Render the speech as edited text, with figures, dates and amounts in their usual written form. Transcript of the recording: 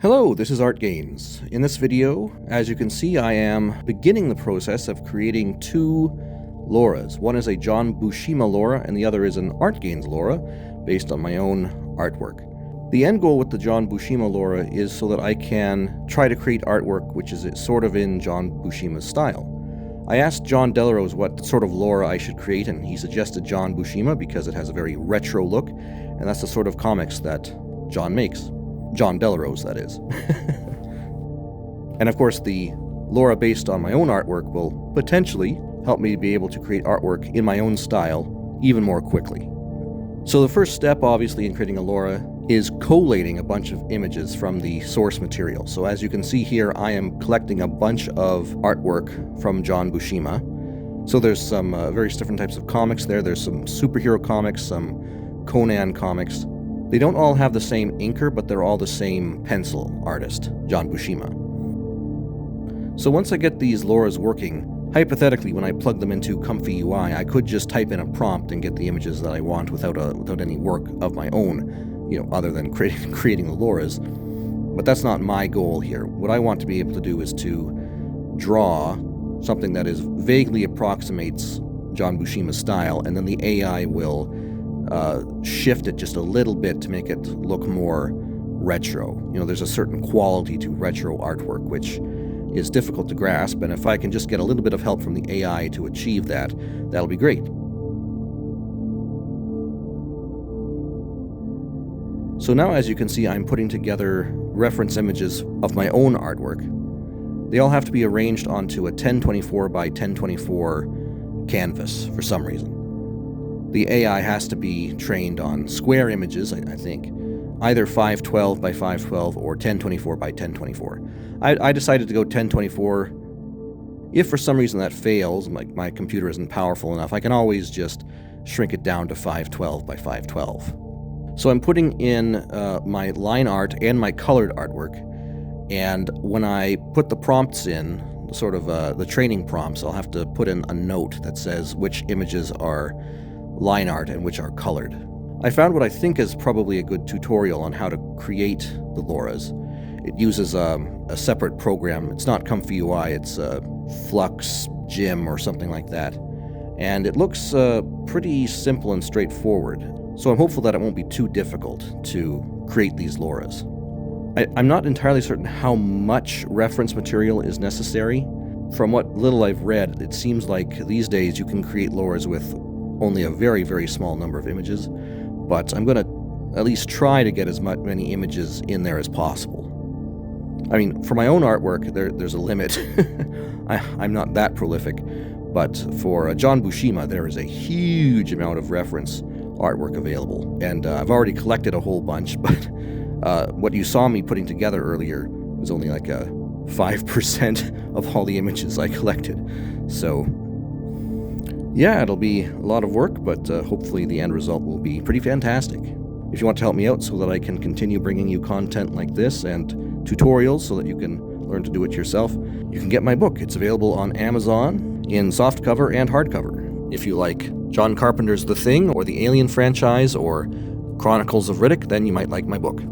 Hello, this is Art Gains. In this video, as you can see, I am beginning the process of creating two LORAs. One is a John Buscema LORA and the other is an Art Gains LORA based on my own artwork. The end goal with the John Buscema LORA is so that I can try to create artwork which is sort of in John Buscema's style. I asked John Delarose what sort of LORA I should create, and he suggested John Buscema because it has a very retro look, and that's the sort of comics that John makes. John Delarose, that is. And of course, the LORA based on my own artwork will potentially help me be able to create artwork in my own style even more quickly. So the first step, obviously, in creating a LORA is collating a bunch of images from the source material. So as you can see here, I am collecting a bunch of artwork from John Buscema. So there's some various different types of comics there. There's some superhero comics, some Conan comics. They don't all have the same inker, but they're all the same pencil artist, John Buscema. So once I get these LORAs working, hypothetically, when I plug them into ComfyUI, I could just type in a prompt and get the images that I want without any work of my own, other than creating the LORAs. But that's not my goal here. What I want to be able to do is to draw something that vaguely approximates John Buscema's style, and then the AI will shift it just a little bit to make it look more retro. There's a certain quality to retro artwork which is difficult to grasp, and if I can just get a little bit of help from the AI to achieve that, that'll be great. So now, as you can see, I'm putting together reference images of my own artwork. They all have to be arranged onto a 1024 by 1024 canvas for some reason. The AI has to be trained on square images, I think, either 512 by 512 or 1024 by 1024. I decided to go 1024. If for some reason that fails, my computer isn't powerful enough, I can always just shrink it down to 512 by 512. So I'm putting in my line art and my colored artwork, and when I put the prompts in, sort of the training prompts, I'll have to put in a note that says which images are line art and which are colored. I found what I think is probably a good tutorial on how to create the LORAs. It uses a separate program. It's not ComfyUI, it's FLUXGYM or something like that. And it looks pretty simple and straightforward. So I'm hopeful that it won't be too difficult to create these LORAs. I'm not entirely certain how much reference material is necessary. From what little I've read, it seems like these days you can create LORAs with only a very, very small number of images, but I'm going to at least try to get as many images in there as possible. I mean, for my own artwork, there's a limit. I'm not that prolific, but for John Buscema, there is a huge amount of reference artwork available, and I've already collected a whole bunch, but what you saw me putting together earlier was only like 5% of all the images I collected. So yeah, it'll be a lot of work, but hopefully the end result will be pretty fantastic. If you want to help me out so that I can continue bringing you content like this and tutorials so that you can learn to do it yourself, you can get my book. It's available on Amazon in softcover and hardcover. If you like John Carpenter's The Thing or the Alien franchise or Chronicles of Riddick, then you might like my book.